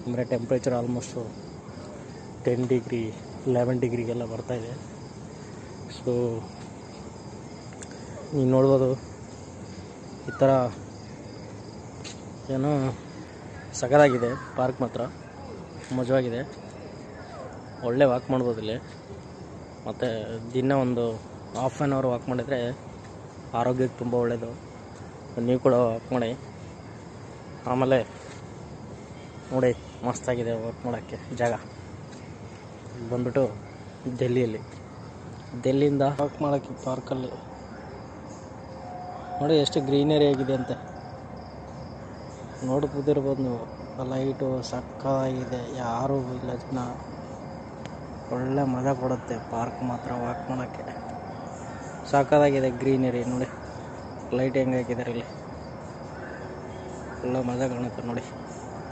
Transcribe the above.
ಅಂದರೆ temperature almost 10 degree 11 ಡಿಗ್ರಿಗೆಲ್ಲ ಬರ್ತಾಯಿದೆ. So ನೀವು ನೋಡ್ಬೋದು ಈ ಥರ ಏನೋ ಸಖತ್ತಾಗಿದೆ ಪಾರ್ಕ್. ಮಾತ್ರ ಮಜವಾಗಿದೆ, ಒಳ್ಳೆ ವಾಕ್ ಮಾಡ್ಬೋದು ಇಲ್ಲಿ. ಮತ್ತು ದಿನ ಒಂದು ಹಾಫ್ ಆನ್ ಅವರ್ ವಾಕ್ ಮಾಡಿದರೆ ಆರೋಗ್ಯಕ್ಕೆ ತುಂಬ ಒಳ್ಳೆಯದು. ನೀವು ಕೂಡ ವಾಕ್ ಮಾಡಿ. ಆಮೇಲೆ ನೋಡಿ ಮಸ್ತಾಗಿದೆ ವಾಕ್ ಮಾಡೋಕ್ಕೆ ಜಾಗ. ಬಂದ್ಬಿಟ್ಟು ಡೆಲ್ಲಿಯಿಂದ ವಾಕ್ ಮಾಡೋಕ್ಕೆ ಪಾರ್ಕಲ್ಲಿ ನೋಡಿ ಎಷ್ಟು ಗ್ರೀನರಿ ಆಗಿದೆ ಅಂತ ನೋಡ್ಬೋದಿರ್ಬೋದು ನೀವು. ಲೈಟು ಸಕ್ಕತ್ತಾಗಿದೆ, ಯಾರೂ ಇಲ್ಲ ಜನ. ಒಳ್ಳೆ ಮಜಾ ಕೊಡುತ್ತೆ ಪಾರ್ಕ್ ಮಾತ್ರ ವಾಕ್ ಮಾಡೋಕ್ಕೆ. ಸಕ್ಕತ್ತಾಗಿದೆ ಗ್ರೀನರಿ ನೋಡಿ, ಲೈಟ್ ಹೆಂಗೆ ಹಾಕಿದ್ದಾರೆ ಇಲ್ಲಿ, ಒಳ್ಳೆ ಮಜಾ ಕಾಣುತ್ತೆ ನೋಡಿ.